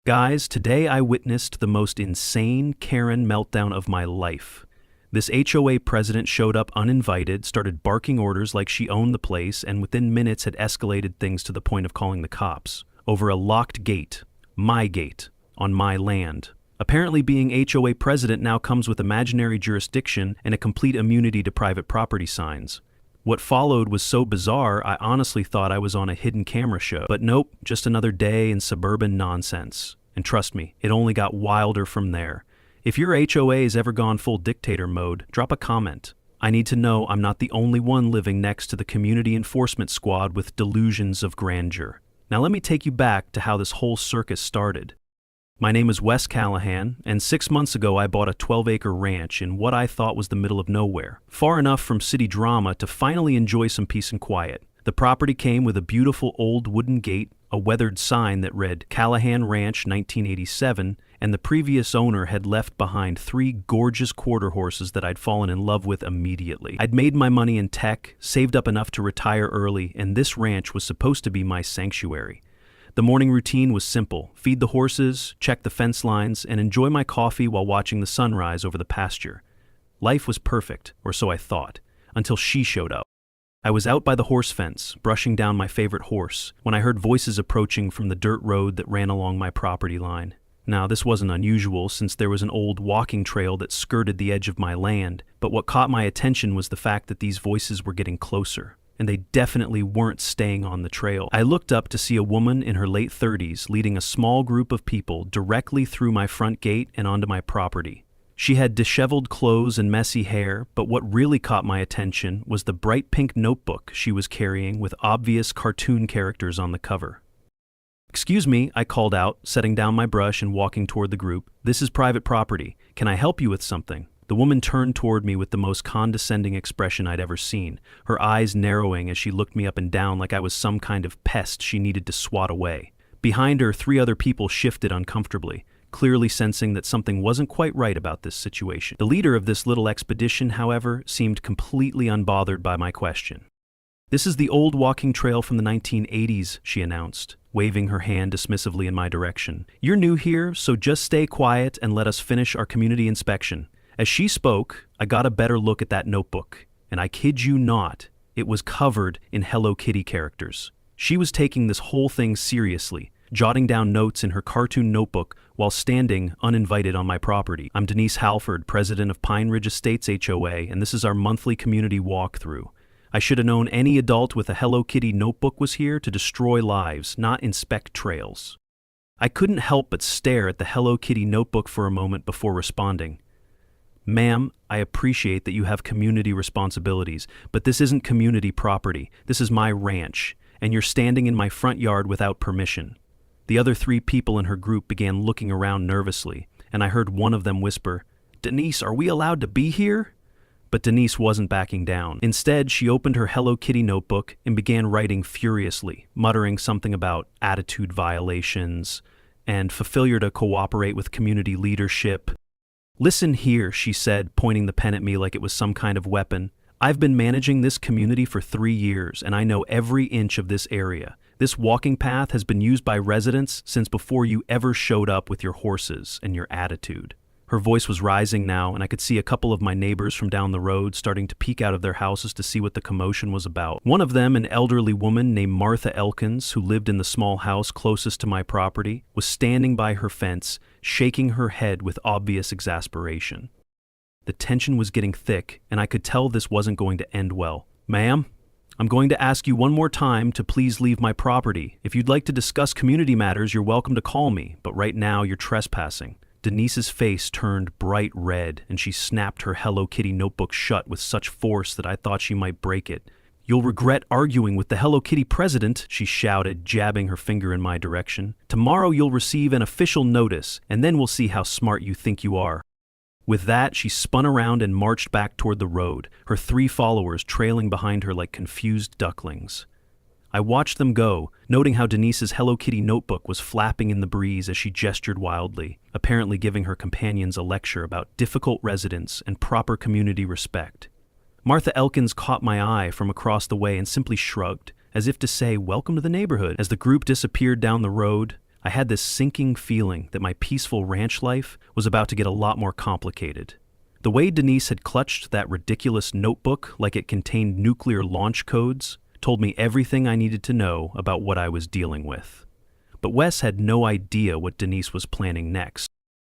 Guys, today I witnessed the most insane Karen meltdown of my life. This HOA president showed up uninvited, started barking orders like she owned the place, and within minutes had escalated things to the point of calling the cops over a locked gate, my gate, on my land. Apparently being HOA president now comes with imaginary jurisdiction and a complete immunity to private property signs. What followed was so bizarre, I honestly thought I was on a hidden camera show. But nope, just another day in suburban nonsense. And trust me, it only got wilder from there. If your HOA's ever gone full dictator mode, drop a comment. I need to know I'm not the only one living next to the community enforcement squad with delusions of grandeur. Now let me take you back to how this whole circus started. My name is Wes Callahan, and 6 months ago I bought a 12-acre ranch in what I thought was the middle of nowhere, far enough from city drama to finally enjoy some peace and quiet. The property came with a beautiful old wooden gate, a weathered sign that read Callahan Ranch 1987, and the previous owner had left behind 3 gorgeous quarter horses that I'd fallen in love with immediately. I'd made my money in tech, saved up enough to retire early, and this ranch was supposed to be my sanctuary. The morning routine was simple: feed the horses, check the fence lines, and enjoy my coffee while watching the sunrise over the pasture. Life was perfect, or so I thought, until she showed up. I was out by the horse fence, brushing down my favorite horse, when I heard voices approaching from the dirt road that ran along my property line. Now, this wasn't unusual since there was an old walking trail that skirted the edge of my land, but what caught my attention was the fact that these voices were getting closer, and they definitely weren't staying on the trail. I looked up to see a woman in her late 30s leading a small group of people directly through my front gate and onto my property. She had disheveled clothes and messy hair, but what really caught my attention was the bright pink notebook she was carrying with obvious cartoon characters on the cover. "Excuse me," I called out, setting down my brush and walking toward the group. "This is private property. Can I help you with something?" The woman turned toward me with the most condescending expression I'd ever seen, her eyes narrowing as she looked me up and down like I was some kind of pest she needed to swat away. Behind her, 3 other people shifted uncomfortably, clearly sensing that something wasn't quite right about this situation. The leader of this little expedition, however, seemed completely unbothered by my question. "This is the old walking trail from the 1980s, she announced, waving her hand dismissively in my direction. "You're new here, so just stay quiet and let us finish our community inspection." As she spoke, I got a better look at that notebook, and I kid you not, it was covered in Hello Kitty characters. She was taking this whole thing seriously, jotting down notes in her cartoon notebook while standing uninvited on my property. "I'm Denise Halford, president of Pine Ridge Estates HOA, and this is our monthly community walkthrough. I should have known any adult with a Hello Kitty notebook was here to destroy lives, not inspect trails." I couldn't help but stare at the Hello Kitty notebook for a moment before responding. "Ma'am, I appreciate that you have community responsibilities, but this isn't community property. This is my ranch, and you're standing in my front yard without permission." The other 3 people in her group began looking around nervously, and I heard one of them whisper, "Denise, are we allowed to be here?" But Denise wasn't backing down. Instead, she opened her Hello Kitty notebook and began writing furiously, muttering something about attitude violations and failure to cooperate with community leadership. "Listen here," she said, pointing the pen at me like it was some kind of weapon. "I've been managing this community for 3 years, and I know every inch of this area. This walking path has been used by residents since before you ever showed up with your horses and your attitude." Her voice was rising now, and I could see a couple of my neighbors from down the road starting to peek out of their houses to see what the commotion was about. One of them, an elderly woman named Martha Elkins, who lived in the small house closest to my property, was standing by her fence, shaking her head with obvious exasperation. The tension was getting thick, and I could tell this wasn't going to end well. "Ma'am, I'm going to ask you one more time to please leave my property. If you'd like to discuss community matters, you're welcome to call me, but right now you're trespassing." Denise's face turned bright red, and she snapped her Hello Kitty notebook shut with such force that I thought she might break it. "You'll regret arguing with the Hello Kitty president," she shouted, jabbing her finger in my direction. "Tomorrow you'll receive an official notice, and then we'll see how smart you think you are." With that, she spun around and marched back toward the road, her 3 followers trailing behind her like confused ducklings. I watched them go, noting how Denise's Hello Kitty notebook was flapping in the breeze as she gestured wildly, apparently giving her companions a lecture about difficult residents and proper community respect. Martha Elkins caught my eye from across the way and simply shrugged, as if to say, "Welcome to the neighborhood." As the group disappeared down the road, I had this sinking feeling that my peaceful ranch life was about to get a lot more complicated. The way Denise had clutched that ridiculous notebook like it contained nuclear launch codes told me everything I needed to know about what I was dealing with. But Wes had no idea what Denise was planning next.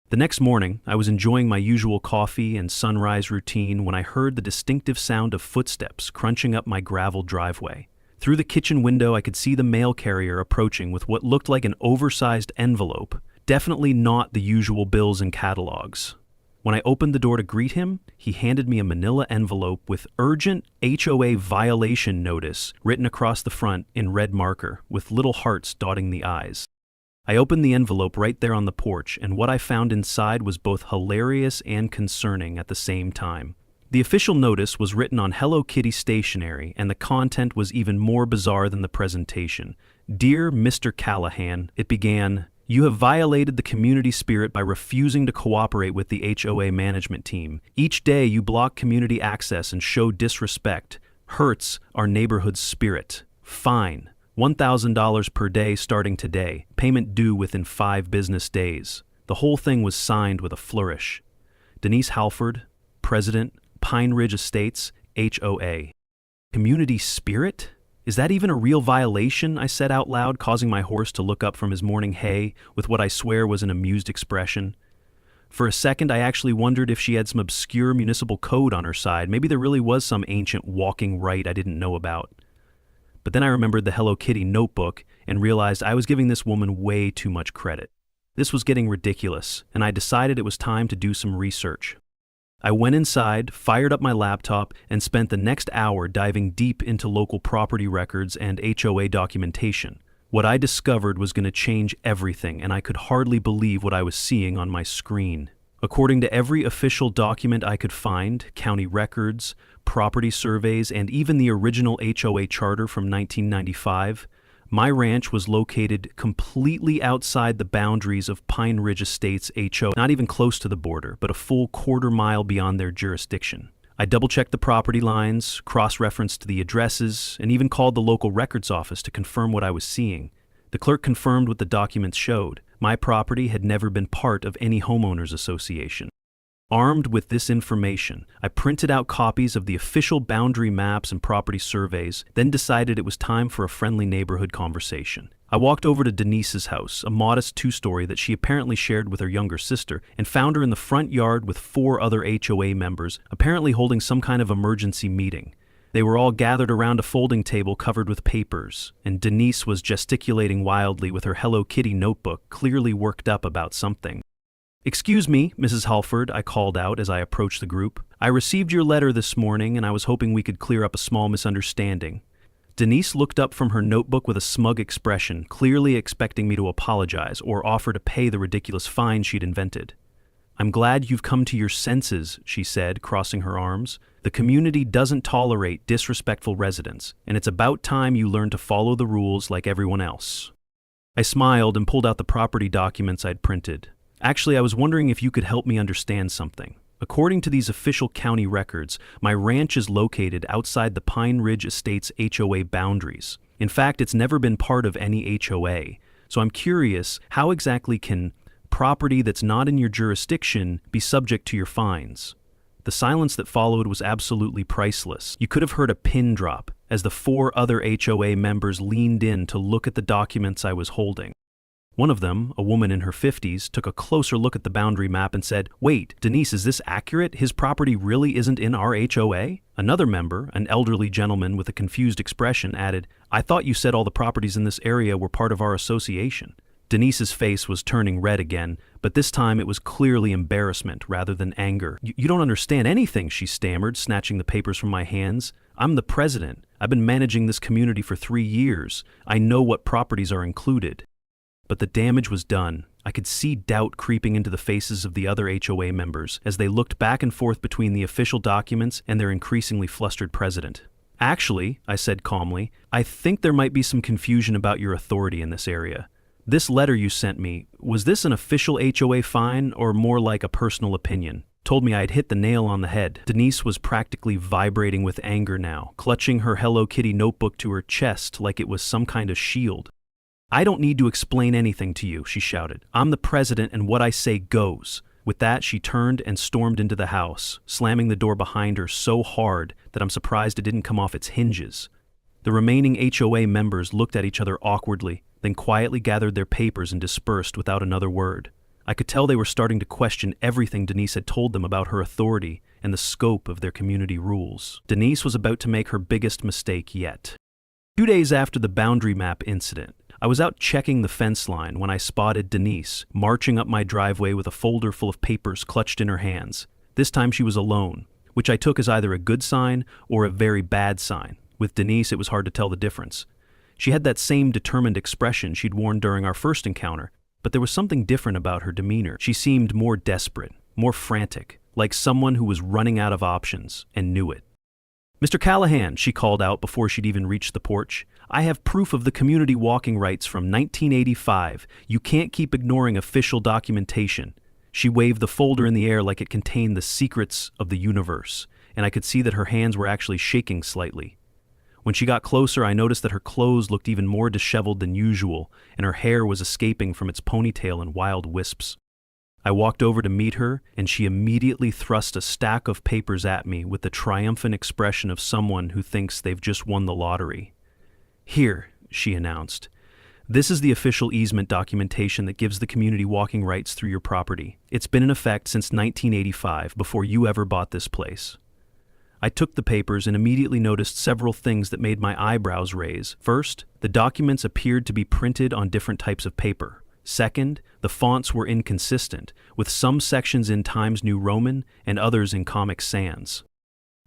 The next morning, I was enjoying my usual coffee and sunrise routine when I heard the distinctive sound of footsteps crunching up my gravel driveway. Through the kitchen window, I could see the mail carrier approaching with what looked like an oversized envelope, definitely not the usual bills and catalogs. When I opened the door to greet him, he handed me a manila envelope with urgent HOA violation notice written across the front in red marker, with little hearts dotting the I's. I opened the envelope right there on the porch, and what I found inside was both hilarious and concerning at the same time. The official notice was written on Hello Kitty stationery, and the content was even more bizarre than the presentation. Dear Mr. Callahan, it began, "You have violated the community spirit by refusing to cooperate with the HOA management team. Each day you block community access and show disrespect. Hurts our neighborhood's spirit. Fine. $1,000 per day starting today. Payment due within 5 business days." The whole thing was signed with a flourish. Denise Halford, President, Pine Ridge Estates, HOA. Community spirit? Is that even a real violation? I said out loud, causing my horse to look up from his morning hay with what I swear was an amused expression. For a second, I actually wondered if she had some obscure municipal code on her side. Maybe there really was some ancient walking right I didn't know about. But then I remembered the Hello Kitty notebook and realized I was giving this woman way too much credit. This was getting ridiculous, and I decided it was time to do some research. I went inside, fired up my laptop, and spent the next hour diving deep into local property records and HOA documentation. What I discovered was going to change everything, and I could hardly believe what I was seeing on my screen. According to every official document I could find, county records, property surveys, and even the original HOA charter from 1995, my ranch was located completely outside the boundaries of Pine Ridge Estates HOA, not even close to the border, but a full quarter-mile beyond their jurisdiction. I double-checked the property lines, cross-referenced the addresses, and even called the local records office to confirm what I was seeing. The clerk confirmed what the documents showed. My property had never been part of any homeowners association. Armed with this information, I printed out copies of the official boundary maps and property surveys, then decided it was time for a friendly neighborhood conversation. I walked over to Denise's house, a modest 2-story that she apparently shared with her younger sister, and found her in the front yard with 4 other HOA members, apparently holding some kind of emergency meeting. They were all gathered around a folding table covered with papers, and Denise was gesticulating wildly with her Hello Kitty notebook, clearly worked up about something. "Excuse me, Mrs. Halford," I called out as I approached the group. "I received your letter this morning, and I was hoping we could clear up a small misunderstanding." Denise looked up from her notebook with a smug expression, clearly expecting me to apologize or offer to pay the ridiculous fine she'd invented. "I'm glad you've come to your senses," she said, crossing her arms. "The community doesn't tolerate disrespectful residents, and it's about time you learn to follow the rules like everyone else." I smiled and pulled out the property documents I'd printed. "Actually, I was wondering if you could help me understand something. According to these official county records, my ranch is located outside the Pine Ridge Estates HOA boundaries. In fact, it's never been part of any HOA. So I'm curious, how exactly can property that's not in your jurisdiction be subject to your fines?" The silence that followed was absolutely priceless. You could have heard a pin drop as the 4 other HOA members leaned in to look at the documents I was holding. One of them, a woman in her 50s, took a closer look at the boundary map and said, "Wait, Denise, is this accurate? His property really isn't in our HOA?" Another member, an elderly gentleman with a confused expression, added, "I thought you said all the properties in this area were part of our association." Denise's face was turning red again, but this time it was clearly embarrassment rather than anger. You don't understand anything," she stammered, snatching the papers from my hands. "I'm the president. I've been managing this community for 3 years. I know what properties are included." But the damage was done. I could see doubt creeping into the faces of the other HOA members as they looked back and forth between the official documents and their increasingly flustered president. "Actually," I said calmly, "I think there might be some confusion about your authority in this area. This letter you sent me, was this an official HOA fine or more like a personal opinion?" Told me I'd hit the nail on the head. Denise was practically vibrating with anger now, clutching her Hello Kitty notebook to her chest like it was some kind of shield. "I don't need to explain anything to you," she shouted. "I'm the president and what I say goes." With that, she turned and stormed into the house, slamming the door behind her so hard that I'm surprised it didn't come off its hinges. The remaining HOA members looked at each other awkwardly, then quietly gathered their papers and dispersed without another word. I could tell they were starting to question everything Denise had told them about her authority and the scope of their community rules. Denise was about to make her biggest mistake yet. 2 days after the boundary map incident, I was out checking the fence line when I spotted Denise marching up my driveway with a folder full of papers clutched in her hands. This time she was alone, which I took as either a good sign or a very bad sign. With Denise, it was hard to tell the difference. She had that same determined expression she'd worn during our first encounter, but there was something different about her demeanor. She seemed more desperate, more frantic, like someone who was running out of options and knew it. "Mr. Callahan," she called out before she'd even reached the porch, "I have proof of the community walking rights from 1985. You can't keep ignoring official documentation." She waved the folder in the air like it contained the secrets of the universe, and I could see that her hands were actually shaking slightly. When she got closer, I noticed that her clothes looked even more disheveled than usual, and her hair was escaping from its ponytail in wild wisps. I walked over to meet her, and she immediately thrust a stack of papers at me with the triumphant expression of someone who thinks they've just won the lottery. "Here," she announced. "This is the official easement documentation that gives the community walking rights through your property. It's been in effect since 1985, before you ever bought this place." I took the papers and immediately noticed several things that made my eyebrows raise. First, the documents appeared to be printed on different types of paper. Second, the fonts were inconsistent, with some sections in Times New Roman and others in Comic Sans.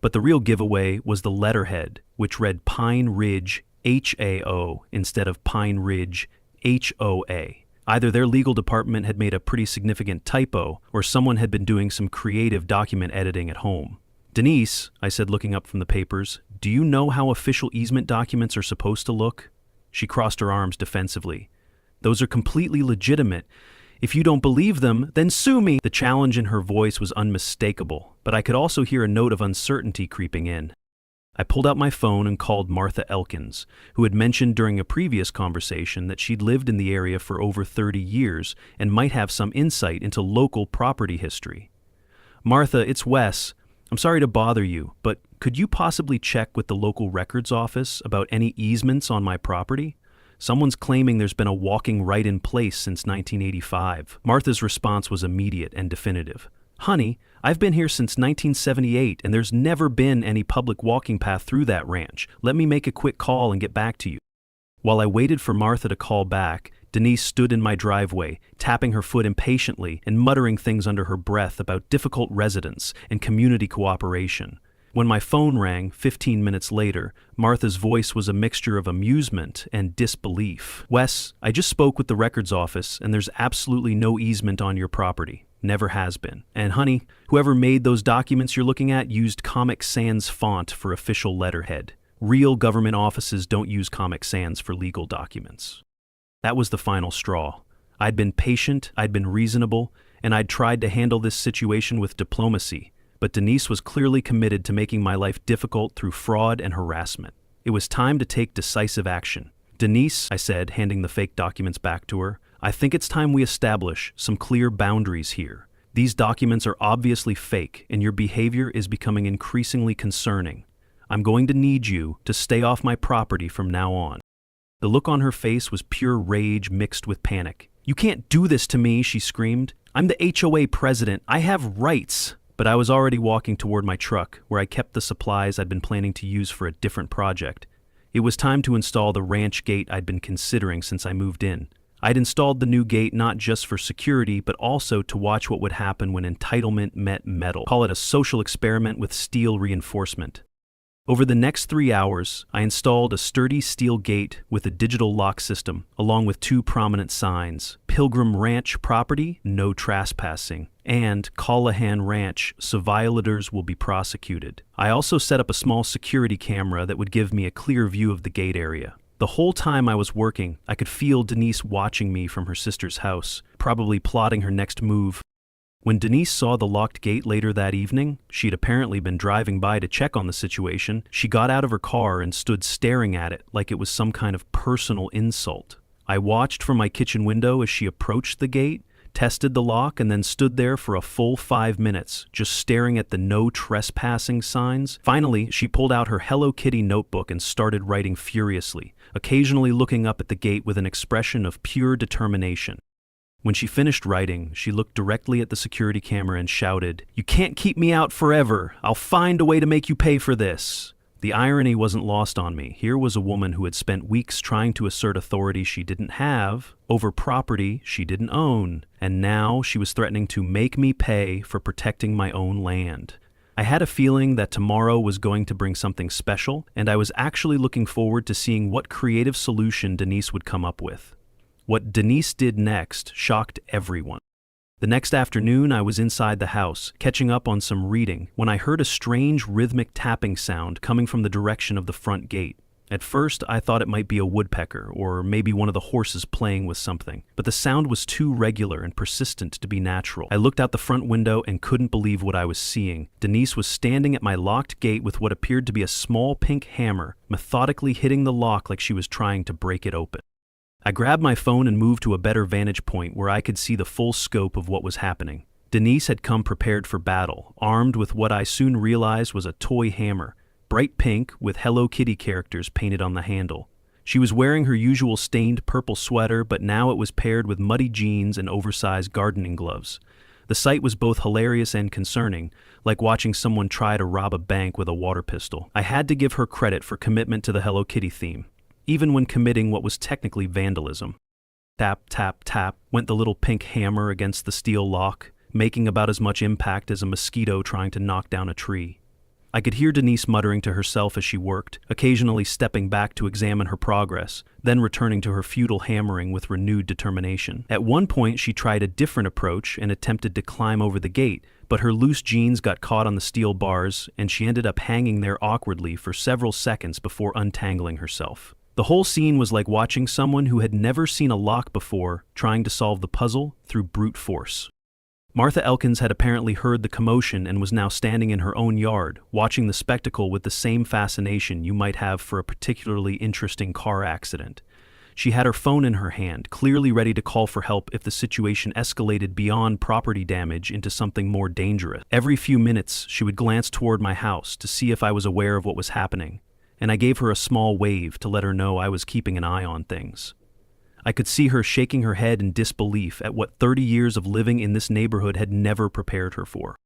But the real giveaway was the letterhead, which read Pine Ridge HAO instead of Pine Ridge HOA. Either their legal department had made a pretty significant typo, or someone had been doing some creative document editing at home. "Denise," I said, looking up from the papers, "do you know how official easement documents are supposed to look?" She crossed her arms defensively. "Those are completely legitimate. If you don't believe them, then sue me." The challenge in her voice was unmistakable, but I could also hear a note of uncertainty creeping in. I pulled out my phone and called Martha Elkins, who had mentioned during a previous conversation that she'd lived in the area for over 30 years and might have some insight into local property history. "Martha, it's Wes. I'm sorry to bother you, but could you possibly check with the local records office about any easements on my property? Someone's claiming there's been a walking right in place since 1985. Martha's response was immediate and definitive. "Honey, I've been here since 1978, and there's never been any public walking path through that ranch. Let me make a quick call and get back to you." While I waited for Martha to call back, Denise stood in my driveway, tapping her foot impatiently and muttering things under her breath about difficult residents and community cooperation. When my phone rang 15 minutes later, Martha's voice was a mixture of amusement and disbelief. "Wes, I just spoke with the records office, and there's absolutely no easement on your property. Never has been. And honey, whoever made those documents you're looking at used Comic Sans font for official letterhead. Real government offices don't use Comic Sans for legal documents." That was the final straw. I'd been patient, I'd been reasonable, and I'd tried to handle this situation with diplomacy, but Denise was clearly committed to making my life difficult through fraud and harassment. It was time to take decisive action. "Denise," I said, handing the fake documents back to her, "I think it's time we establish some clear boundaries here. These documents are obviously fake, and your behavior is becoming increasingly concerning. I'm going to need you to stay off my property from now on." The look on her face was pure rage mixed with panic. "You can't do this to me," she screamed. "I'm the HOA president. I have rights." But I was already walking toward my truck, where I kept the supplies I'd been planning to use for a different project. It was time to install the ranch gate I'd been considering since I moved in. I'd installed the new gate not just for security, but also to watch what would happen when entitlement met metal. Call it a social experiment with steel reinforcement. Over the next 3 hours, I installed a sturdy steel gate with a digital lock system, along with 2 prominent signs: Pilgrim Ranch Property, No Trespassing, and Callahan Ranch, So Violators Will Be Prosecuted. I also set up a small security camera that would give me a clear view of the gate area. The whole time I was working, I could feel Denise watching me from her sister's house, probably plotting her next move. When Denise saw the locked gate later that evening, she'd apparently been driving by to check on the situation, she got out of her car and stood staring at it like it was some kind of personal insult. I watched from my kitchen window as she approached the gate, tested the lock, and then stood there for a full 5 minutes, just staring at the no trespassing signs. Finally, she pulled out her Hello Kitty notebook and started writing furiously, occasionally looking up at the gate with an expression of pure determination. When she finished writing, she looked directly at the security camera and shouted, "You can't keep me out forever! I'll find a way to make you pay for this!" The irony wasn't lost on me. Here was a woman who had spent weeks trying to assert authority she didn't have, over property she didn't own, and now she was threatening to make me pay for protecting my own land. I had a feeling that tomorrow was going to bring something special, and I was actually looking forward to seeing what creative solution Denise would come up with. What Denise did next shocked everyone. The next afternoon, I was inside the house, catching up on some reading, when I heard a strange rhythmic tapping sound coming from the direction of the front gate. At first, I thought it might be a woodpecker, or maybe one of the horses playing with something, but the sound was too regular and persistent to be natural. I looked out the front window and couldn't believe what I was seeing. Denise was standing at my locked gate with what appeared to be a small pink hammer, methodically hitting the lock like she was trying to break it open. I grabbed my phone and moved to a better vantage point where I could see the full scope of what was happening. Denise had come prepared for battle, armed with what I soon realized was a toy hammer, bright pink with Hello Kitty characters painted on the handle. She was wearing her usual stained purple sweater, but now it was paired with muddy jeans and oversized gardening gloves. The sight was both hilarious and concerning, like watching someone try to rob a bank with a water pistol. I had to give her credit for commitment to the Hello Kitty theme, even when committing what was technically vandalism. Tap, tap, tap went the little pink hammer against the steel lock, making about as much impact as a mosquito trying to knock down a tree. I could hear Denise muttering to herself as she worked, occasionally stepping back to examine her progress, then returning to her futile hammering with renewed determination. At one point, she tried a different approach and attempted to climb over the gate, but her loose jeans got caught on the steel bars, and she ended up hanging there awkwardly for several seconds before untangling herself. The whole scene was like watching someone who had never seen a lock before trying to solve the puzzle through brute force. Martha Elkins had apparently heard the commotion and was now standing in her own yard, watching the spectacle with the same fascination you might have for a particularly interesting car accident. She had her phone in her hand, clearly ready to call for help if the situation escalated beyond property damage into something more dangerous. Every few minutes, she would glance toward my house to see if I was aware of what was happening, and I gave her a small wave to let her know I was keeping an eye on things. I could see her shaking her head in disbelief at what 30 years of living in this neighborhood had never prepared her for.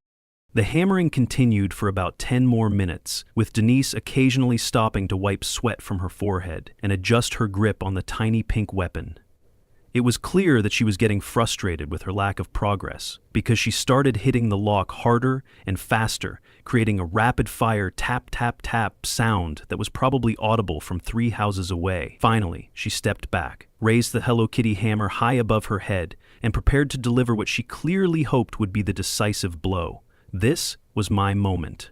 The hammering continued for about 10 more minutes, with Denise occasionally stopping to wipe sweat from her forehead and adjust her grip on the tiny pink weapon. It was clear that she was getting frustrated with her lack of progress, because she started hitting the lock harder and faster, creating a rapid-fire tap-tap-tap sound that was probably audible from 3 houses away. Finally, she stepped back, raised the Hello Kitty hammer high above her head, and prepared to deliver what she clearly hoped would be the decisive blow. This was my moment.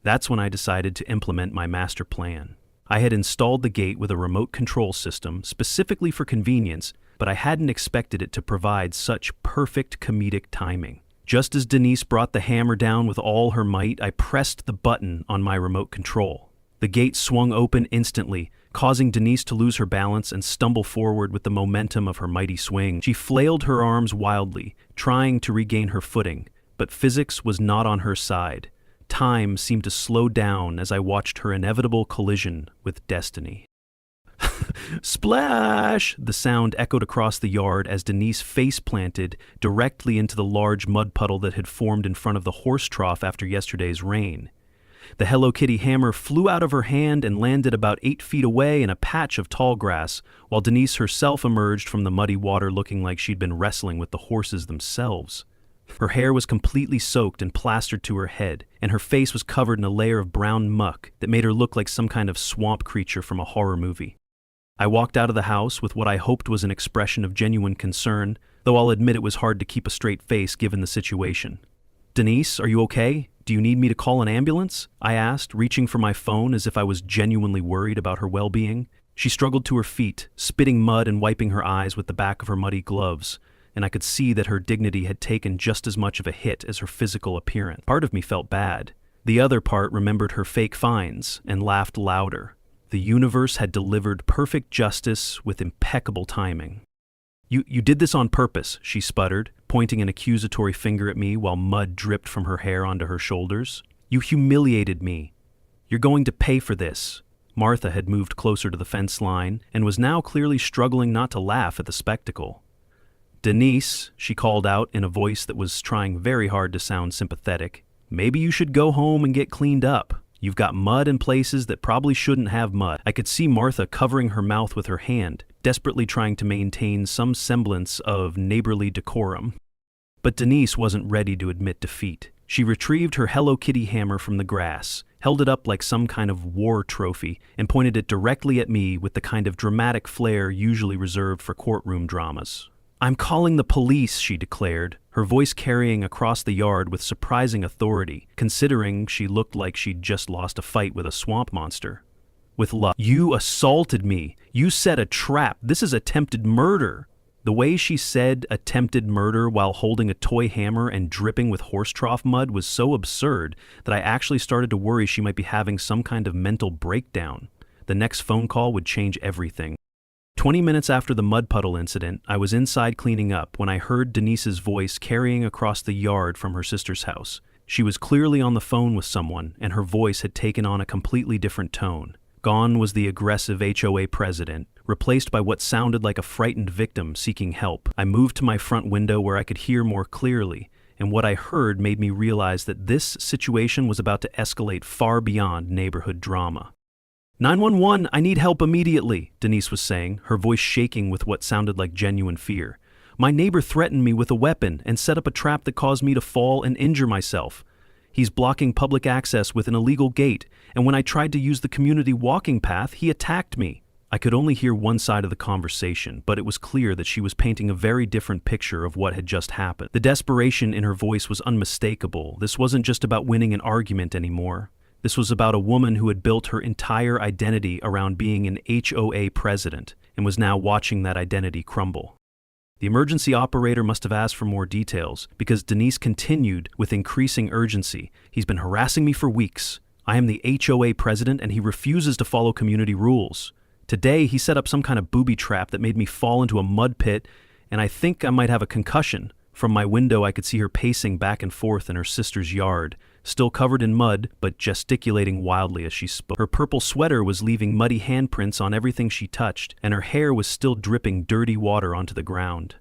That's when I decided to implement my master plan. I had installed the gate with a remote control system specifically for convenience, but I hadn't expected it to provide such perfect comedic timing. Just as Denise brought the hammer down with all her might, I pressed the button on my remote control. The gate swung open instantly, causing Denise to lose her balance and stumble forward with the momentum of her mighty swing. She flailed her arms wildly, trying to regain her footing, but physics was not on her side. Time seemed to slow down as I watched her inevitable collision with destiny. Splash! The sound echoed across the yard as Denise face-planted directly into the large mud puddle that had formed in front of the horse trough after yesterday's rain. The Hello Kitty hammer flew out of her hand and landed about 8 feet away in a patch of tall grass, while Denise herself emerged from the muddy water looking like she'd been wrestling with the horses themselves. Her hair was completely soaked and plastered to her head, and her face was covered in a layer of brown muck that made her look like some kind of swamp creature from a horror movie. I walked out of the house with what I hoped was an expression of genuine concern, though I'll admit it was hard to keep a straight face given the situation. "Denise, are you okay? Do you need me to call an ambulance?" I asked, reaching for my phone as if I was genuinely worried about her well-being. She struggled to her feet, spitting mud and wiping her eyes with the back of her muddy gloves, and I could see that her dignity had taken just as much of a hit as her physical appearance. Part of me felt bad. The other part remembered her fake fines and laughed louder. The universe had delivered perfect justice with impeccable timing. You did this on purpose, she sputtered, pointing an accusatory finger at me while mud dripped from her hair onto her shoulders. You humiliated me. You're going to pay for this. Martha had moved closer to the fence line and was now clearly struggling not to laugh at the spectacle. Denise, she called out in a voice that was trying very hard to sound sympathetic, maybe you should go home and get cleaned up. You've got mud in places that probably shouldn't have mud. I could see Martha covering her mouth with her hand, desperately trying to maintain some semblance of neighborly decorum. But Denise wasn't ready to admit defeat. She retrieved her Hello Kitty hammer from the grass, held it up like some kind of war trophy, and pointed it directly at me with the kind of dramatic flair usually reserved for courtroom dramas. I'm calling the police, she declared, her voice carrying across the yard with surprising authority, considering she looked like she'd just lost a fight with a swamp monster. With luck. You assaulted me. You set a trap. This is attempted murder. The way she said attempted murder while holding a toy hammer and dripping with horse trough mud was so absurd that I actually started to worry she might be having some kind of mental breakdown. The next phone call would change everything. 20 minutes after the mud puddle incident, I was inside cleaning up when I heard Denise's voice carrying across the yard from her sister's house. She was clearly on the phone with someone, and her voice had taken on a completely different tone. Gone was the aggressive HOA president, replaced by what sounded like a frightened victim seeking help. I moved to my front window where I could hear more clearly, and what I heard made me realize that this situation was about to escalate far beyond neighborhood drama. 911, I need help immediately, Denise was saying, her voice shaking with what sounded like genuine fear. My neighbor threatened me with a weapon and set up a trap that caused me to fall and injure myself. He's blocking public access with an illegal gate, and when I tried to use the community walking path, he attacked me. I could only hear one side of the conversation, but it was clear that she was painting a very different picture of what had just happened. The desperation in her voice was unmistakable. This wasn't just about winning an argument anymore. This was about a woman who had built her entire identity around being an HOA president and was now watching that identity crumble. The emergency operator must have asked for more details because Denise continued with increasing urgency. He's been harassing me for weeks. I am the HOA president and he refuses to follow community rules. Today he set up some kind of booby trap that made me fall into a mud pit and I think I might have a concussion. From my window I could see her pacing back and forth in her sister's yard, still covered in mud, but gesticulating wildly as she spoke. Her purple sweater was leaving muddy handprints on everything she touched, and her hair was still dripping dirty water onto the ground.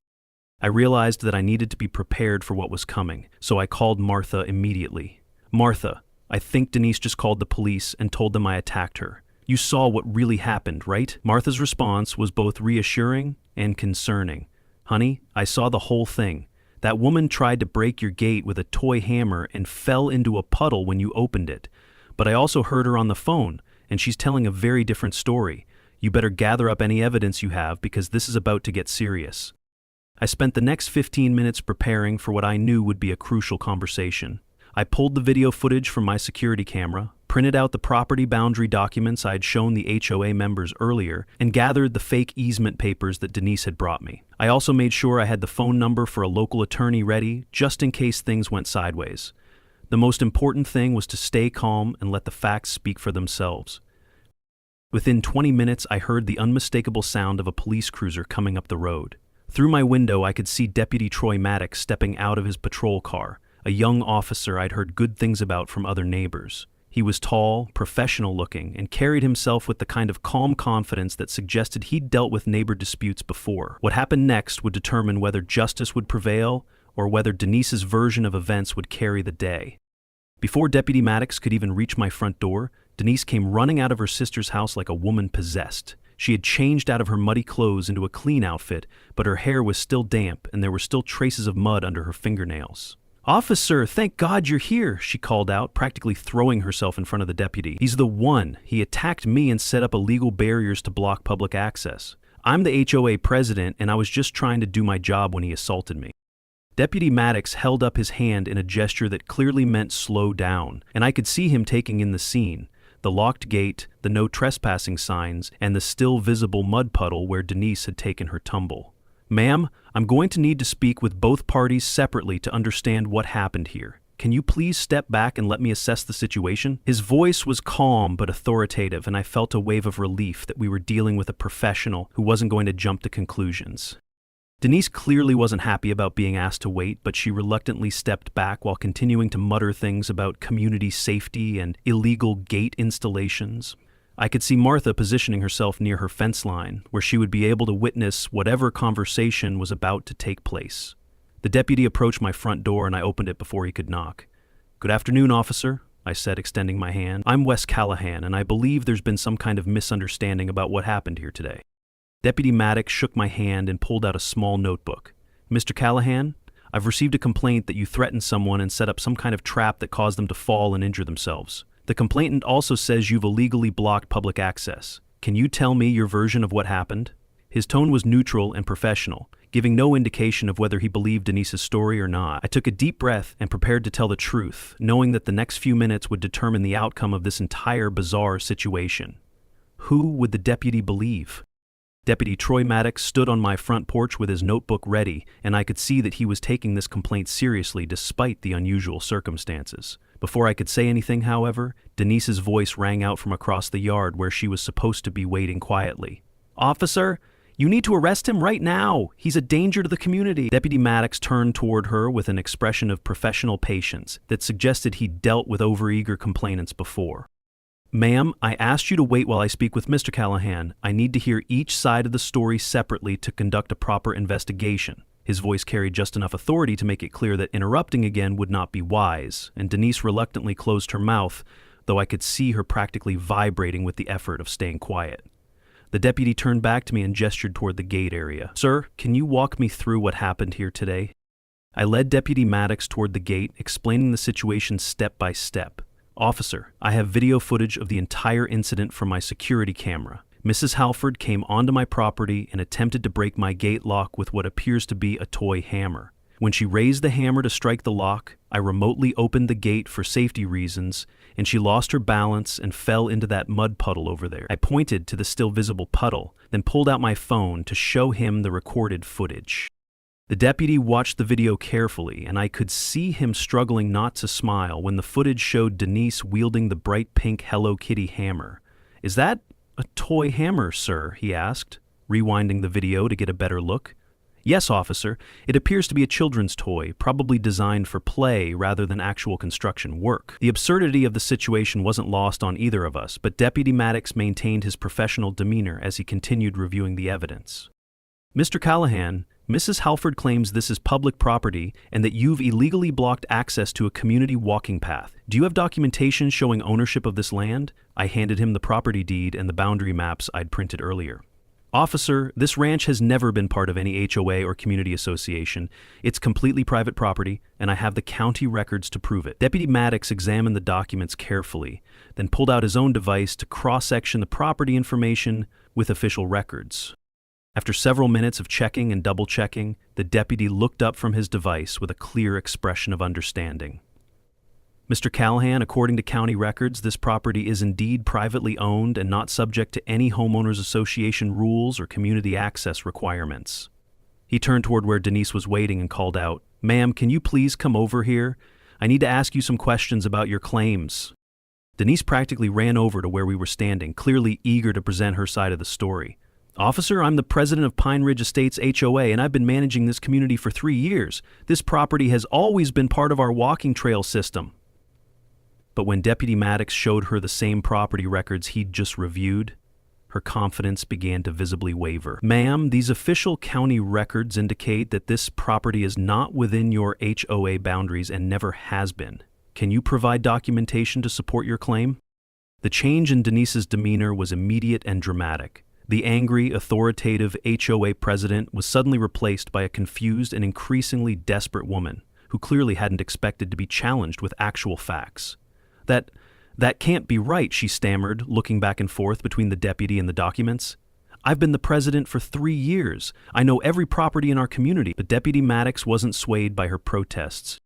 I realized that I needed to be prepared for what was coming, so I called Martha immediately. Martha, I think Denise just called the police and told them I attacked her. You saw what really happened, right? Martha's response was both reassuring and concerning. Honey, I saw the whole thing. That woman tried to break your gate with a toy hammer and fell into a puddle when you opened it. But I also heard her on the phone, and she's telling a very different story. You better gather up any evidence you have because this is about to get serious. I spent the next 15 minutes preparing for what I knew would be a crucial conversation. I pulled the video footage from my security camera, printed out the property boundary documents I had shown the HOA members earlier, and gathered the fake easement papers that Denise had brought me. I also made sure I had the phone number for a local attorney ready, just in case things went sideways. The most important thing was to stay calm and let the facts speak for themselves. Within 20 minutes, I heard the unmistakable sound of a police cruiser coming up the road. Through my window, I could see Deputy Troy Maddox stepping out of his patrol car, a young officer I'd heard good things about from other neighbors. He was tall, professional-looking, and carried himself with the kind of calm confidence that suggested he'd dealt with neighbor disputes before. What happened next would determine whether justice would prevail or whether Denise's version of events would carry the day. Before Deputy Maddox could even reach my front door, Denise came running out of her sister's house like a woman possessed. She had changed out of her muddy clothes into a clean outfit, but her hair was still damp and there were still traces of mud under her fingernails. "Officer, thank God you're here," she called out, practically throwing herself in front of the deputy. "He's the one. He attacked me and set up illegal barriers to block public access. I'm the HOA president and I was just trying to do my job when he assaulted me." Deputy Maddox held up his hand in a gesture that clearly meant slow down, and I could see him taking in the scene. The locked gate, the no trespassing signs, and the still visible mud puddle where Denise had taken her tumble. "Ma'am, I'm going to need to speak with both parties separately to understand what happened here. Can you please step back and let me assess the situation?" His voice was calm but authoritative, and I felt a wave of relief that we were dealing with a professional who wasn't going to jump to conclusions. Denise clearly wasn't happy about being asked to wait, but she reluctantly stepped back while continuing to mutter things about community safety and illegal gate installations. I could see Martha positioning herself near her fence line, where she would be able to witness whatever conversation was about to take place. The deputy approached my front door and I opened it before he could knock. "Good afternoon, officer," I said, extending my hand. "I'm Wes Callahan, and I believe there's been some kind of misunderstanding about what happened here today." Deputy Maddox shook my hand and pulled out a small notebook. "Mr. Callahan, I've received a complaint that you threatened someone and set up some kind of trap that caused them to fall and injure themselves. The complainant also says you've illegally blocked public access. Can you tell me your version of what happened?" His tone was neutral and professional, giving no indication of whether he believed Denise's story or not. I took a deep breath and prepared to tell the truth, knowing that the next few minutes would determine the outcome of this entire bizarre situation. Who would the deputy believe? Deputy Troy Maddox stood on my front porch with his notebook ready, and I could see that he was taking this complaint seriously despite the unusual circumstances. Before I could say anything, however, Denise's voice rang out from across the yard where she was supposed to be waiting quietly. "Officer, you need to arrest him right now. He's a danger to the community." Deputy Maddox turned toward her with an expression of professional patience that suggested he'd dealt with overeager complainants before. "Ma'am, I asked you to wait while I speak with Mr. Callahan. I need to hear each side of the story separately to conduct a proper investigation." His voice carried just enough authority to make it clear that interrupting again would not be wise, and Denise reluctantly closed her mouth, though I could see her practically vibrating with the effort of staying quiet. The deputy turned back to me and gestured toward the gate area. "Sir, can you walk me through what happened here today?" I led Deputy Maddox toward the gate, explaining the situation step by step. "Officer, I have video footage of the entire incident from my security camera. Mrs. Halford came onto my property and attempted to break my gate lock with what appears to be a toy hammer. When she raised the hammer to strike the lock, I remotely opened the gate for safety reasons, and she lost her balance and fell into that mud puddle over there." I pointed to the still visible puddle, then pulled out my phone to show him the recorded footage. The deputy watched the video carefully, and I could see him struggling not to smile when the footage showed Denise wielding the bright pink Hello Kitty hammer. "Is that a toy hammer, sir?" he asked, rewinding the video to get a better look. "Yes, officer. It appears to be a children's toy, probably designed for play rather than actual construction work." The absurdity of the situation wasn't lost on either of us, but Deputy Maddox maintained his professional demeanor as he continued reviewing the evidence. "Mr. Callahan, Mrs. Halford claims this is public property and that you've illegally blocked access to a community walking path. Do you have documentation showing ownership of this land?" I handed him the property deed and the boundary maps I'd printed earlier. "Officer, this ranch has never been part of any HOA or community association. It's completely private property, and I have the county records to prove it." Deputy Maddox examined the documents carefully, then pulled out his own device to cross-section the property information with official records. After several minutes of checking and double-checking, the deputy looked up from his device with a clear expression of understanding. "Mr. Callahan, according to county records, this property is indeed privately owned and not subject to any homeowners association rules or community access requirements." He turned toward where Denise was waiting and called out, "Ma'am, can you please come over here? I need to ask you some questions about your claims." Denise practically ran over to where we were standing, clearly eager to present her side of the story. "Officer, I'm the president of Pine Ridge Estates HOA, and I've been managing this community for 3 years. This property has always been part of our walking trail system." But when Deputy Maddox showed her the same property records he'd just reviewed, her confidence began to visibly waver. "Ma'am, these official county records indicate that this property is not within your HOA boundaries and never has been. Can you provide documentation to support your claim?" The change in Denise's demeanor was immediate and dramatic. The angry, authoritative HOA president was suddenly replaced by a confused and increasingly desperate woman who clearly hadn't expected to be challenged with actual facts. That can't be right," she stammered, looking back and forth between the deputy and the documents. "I've been the president for 3 years. I know every property in our community." But Deputy Maddox wasn't swayed by her protests.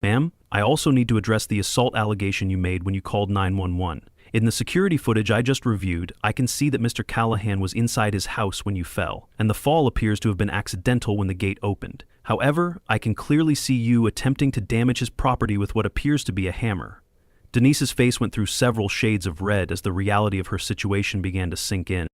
"Ma'am, I also need to address the assault allegation you made when you called 911. In the security footage I just reviewed, I can see that Mr. Callahan was inside his house when you fell, and the fall appears to have been accidental when the gate opened. However, I can clearly see you attempting to damage his property with what appears to be a hammer." Denise's face went through several shades of red as the reality of her situation began to sink in.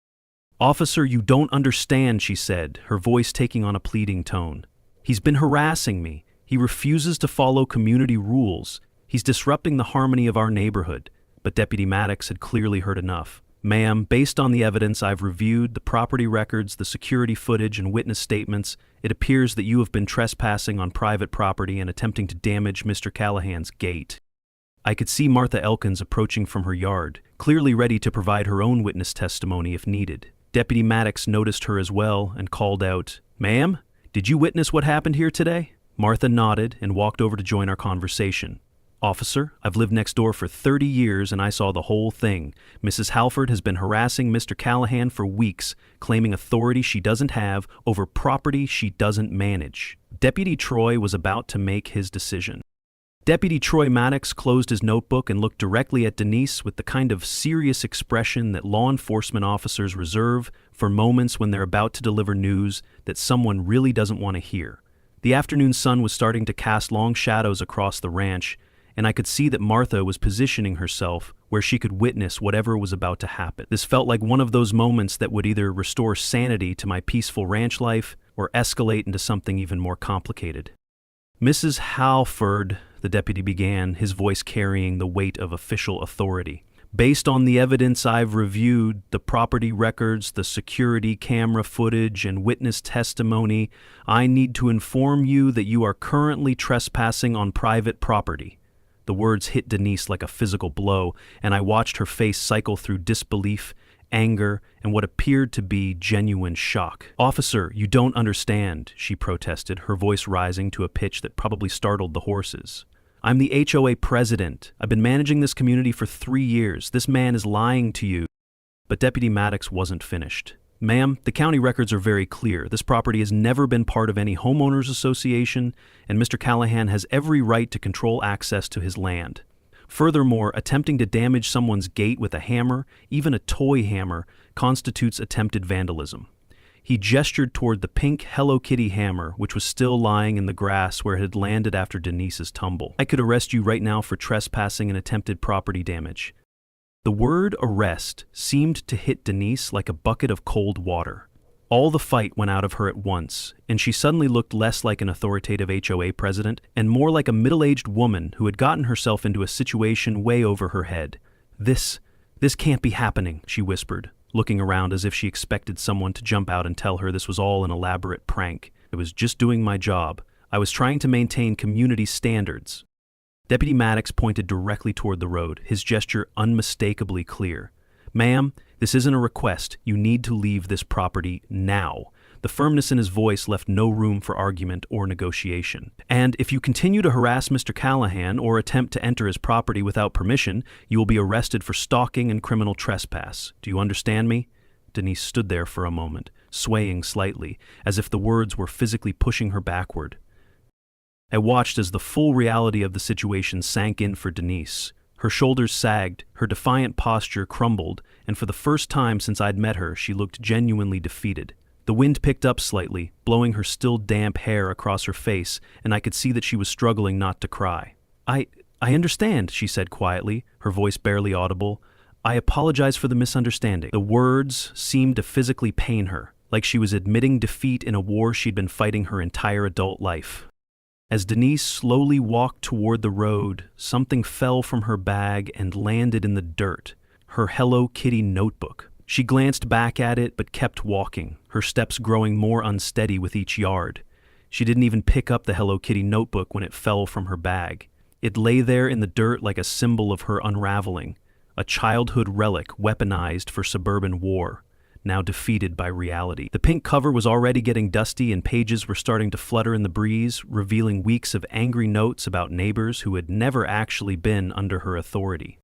"Officer, you don't understand," she said, her voice taking on a pleading tone. "He's been harassing me. He refuses to follow community rules. He's disrupting the harmony of our neighborhood." But Deputy Maddox had clearly heard enough. "Ma'am, based on the evidence I've reviewed, the property records, the security footage, and witness statements, it appears that you have been trespassing on private property and attempting to damage Mr. Callahan's gate." I could see Martha Elkins approaching from her yard, clearly ready to provide her own witness testimony if needed. Deputy Maddox noticed her as well and called out, "Ma'am, did you witness what happened here today?" Martha nodded and walked over to join our conversation. "Officer, I've lived next door for 30 years and I saw the whole thing. Mrs. Halford has been harassing Mr. Callahan for weeks, claiming authority she doesn't have over property she doesn't manage." Deputy Troy was about to make his decision. Deputy Troy Maddox closed his notebook and looked directly at Denise with the kind of serious expression that law enforcement officers reserve for moments when they're about to deliver news that someone really doesn't want to hear. The afternoon sun was starting to cast long shadows across the ranch, and I could see that Martha was positioning herself where she could witness whatever was about to happen. This felt like one of those moments that would either restore sanity to my peaceful ranch life or escalate into something even more complicated. "Mrs. Halford," the deputy began, his voice carrying the weight of official authority. "Based on the evidence I've reviewed, the property records, the security camera footage, and witness testimony, I need to inform you that you are currently trespassing on private property." The words hit Denise like a physical blow, and I watched her face cycle through disbelief, anger, and what appeared to be genuine shock. "Officer, you don't understand," she protested, her voice rising to a pitch that probably startled the horses. "I'm the HOA president. I've been managing this community for 3 years. This man is lying to you." But Deputy Maddox wasn't finished. "Ma'am, the county records are very clear. This property has never been part of any homeowners association, and Mr. Callahan has every right to control access to his land. Furthermore, attempting to damage someone's gate with a hammer, even a toy hammer, constitutes attempted vandalism." He gestured toward the pink Hello Kitty hammer, which was still lying in the grass where it had landed after Denise's tumble. "I could arrest you right now for trespassing and attempted property damage." The word arrest seemed to hit Denise like a bucket of cold water. All the fight went out of her at once, and she suddenly looked less like an authoritative HOA president and more like a middle-aged woman who had gotten herself into a situation way over her head. This can't be happening," she whispered, looking around as if she expected someone to jump out and tell her this was all an elaborate prank. "I was just doing my job. I was trying to maintain community standards." Deputy Maddox pointed directly toward the road, his gesture unmistakably clear. "Ma'am, this isn't a request. You need to leave this property now." The firmness in his voice left no room for argument or negotiation. "And if you continue to harass Mr. Callahan or attempt to enter his property without permission, you will be arrested for stalking and criminal trespass. Do you understand me?" Denise stood there for a moment, swaying slightly, as if the words were physically pushing her backward. I watched as the full reality of the situation sank in for Denise. Her shoulders sagged, her defiant posture crumbled, and for the first time since I'd met her, she looked genuinely defeated. The wind picked up slightly, blowing her still damp hair across her face, and I could see that she was struggling not to cry. I understand," she said quietly, her voice barely audible. "I apologize for the misunderstanding." The words seemed to physically pain her, like she was admitting defeat in a war she'd been fighting her entire adult life. As Denise slowly walked toward the road, something fell from her bag and landed in the dirt, her Hello Kitty notebook. She glanced back at it but kept walking, her steps growing more unsteady with each yard. She didn't even pick up the Hello Kitty notebook when it fell from her bag. It lay there in the dirt like a symbol of her unraveling, a childhood relic weaponized for suburban war, now defeated by reality. The pink cover was already getting dusty and pages were starting to flutter in the breeze, revealing weeks of angry notes about neighbors who had never actually been under her authority.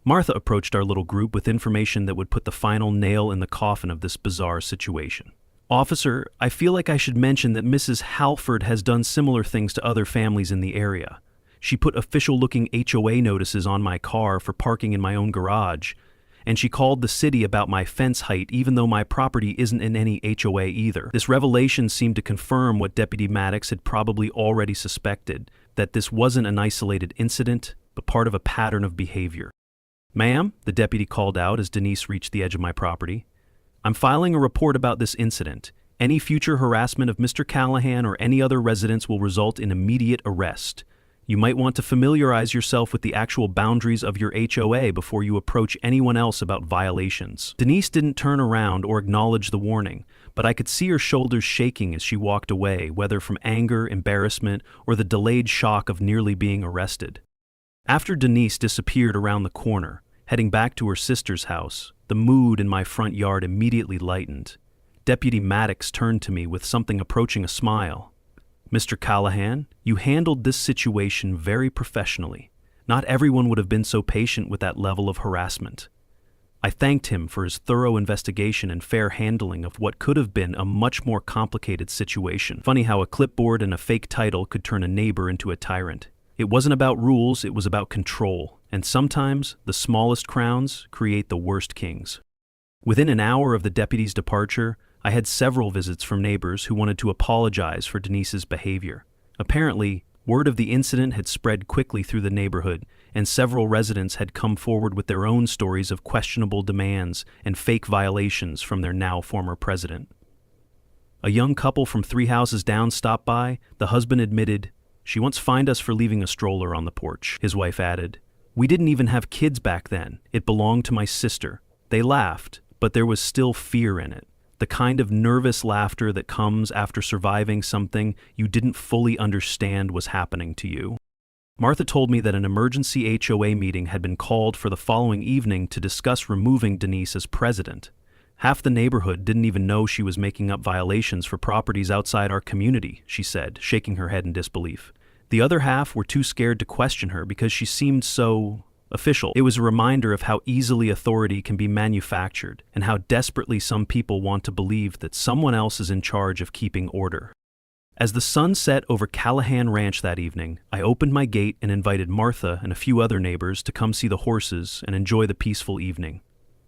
Martha approached our little group with information that would put the final nail in the coffin of this bizarre situation. "Officer, I feel like I should mention that Mrs. Halford has done similar things to other families in the area. She put official-looking HOA notices on my car for parking in my own garage, And she called the city about my fence height even though my property isn't in any HOA either. This revelation seemed to confirm what Deputy Maddox had probably already suspected, that this wasn't an isolated incident, but part of a pattern of behavior. "Ma'am," the deputy called out as Denise reached the edge of my property, "I'm filing a report about this incident. Any future harassment of Mr. Callahan or any other residents will result in immediate arrest. You might want to familiarize yourself with the actual boundaries of your HOA before you approach anyone else about violations." Denise didn't turn around or acknowledge the warning, but I could see her shoulders shaking as she walked away, whether from anger, embarrassment, or the delayed shock of nearly being arrested. After Denise disappeared around the corner, heading back to her sister's house, the mood in my front yard immediately lightened. Deputy Maddox turned to me with something approaching a smile. "Mr. Callahan, you handled this situation very professionally. Not everyone would have been so patient with that level of harassment." I thanked him for his thorough investigation and fair handling of what could have been a much more complicated situation. Funny how a clipboard and a fake title could turn a neighbor into a tyrant. It wasn't about rules, it was about control, and sometimes the smallest crowns create the worst kings. Within an hour of the deputy's departure, I had several visits from neighbors who wanted to apologize for Denise's behavior. Apparently, word of the incident had spread quickly through the neighborhood, and several residents had come forward with their own stories of questionable demands and fake violations from their now former president. A young couple from 3 houses down stopped by. The husband admitted, "She once fined us for leaving a stroller on the porch." His wife added, "We didn't even have kids back then. It belonged to my sister." They laughed, but there was still fear in it. The kind of nervous laughter that comes after surviving something you didn't fully understand was happening to you. Martha told me that an emergency HOA meeting had been called for the following evening to discuss removing Denise as president. Half the neighborhood didn't even know she was making up violations for properties outside our community, she said, shaking her head in disbelief. The other half were too scared to question her because she seemed so official. It was a reminder of how easily authority can be manufactured and how desperately some people want to believe that someone else is in charge of keeping order. As the sun set over Callahan Ranch that evening, I opened my gate and invited Martha and a few other neighbors to come see the horses and enjoy the peaceful evening.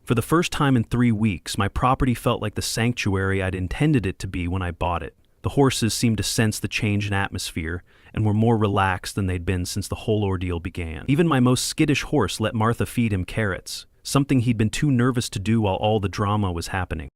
For the first time in 3 weeks, my property felt like the sanctuary I'd intended it to be when I bought it. The horses seemed to sense the change in atmosphere and were more relaxed than they'd been since the whole ordeal began. Even my most skittish horse let Martha feed him carrots, something he'd been too nervous to do while all the drama was happening.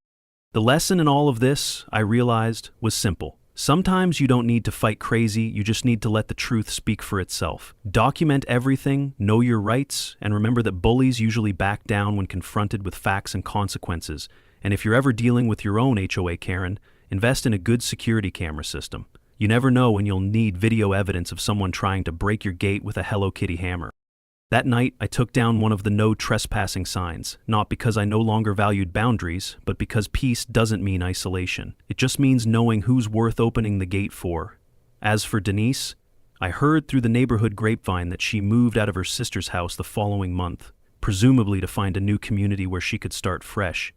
The lesson in all of this, I realized, was simple. Sometimes you don't need to fight crazy, you just need to let the truth speak for itself. Document everything, know your rights, and remember that bullies usually back down when confronted with facts and consequences. And if you're ever dealing with your own HOA Karen, invest in a good security camera system. You never know when you'll need video evidence of someone trying to break your gate with a Hello Kitty hammer. That night, I took down one of the no trespassing signs, not because I no longer valued boundaries, but because peace doesn't mean isolation. It just means knowing who's worth opening the gate for. As for Denise, I heard through the neighborhood grapevine that she moved out of her sister's house the following month, presumably to find a new community where she could start fresh.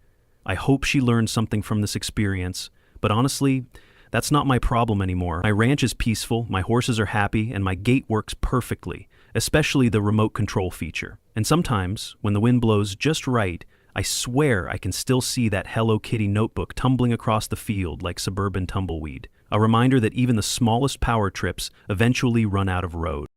I hope she learned something from this experience, but honestly, that's not my problem anymore. My ranch is peaceful, my horses are happy, and my gate works perfectly, especially the remote control feature. And sometimes, when the wind blows just right, I swear I can still see that Hello Kitty notebook tumbling across the field like suburban tumbleweed. A reminder that even the smallest power trips eventually run out of road.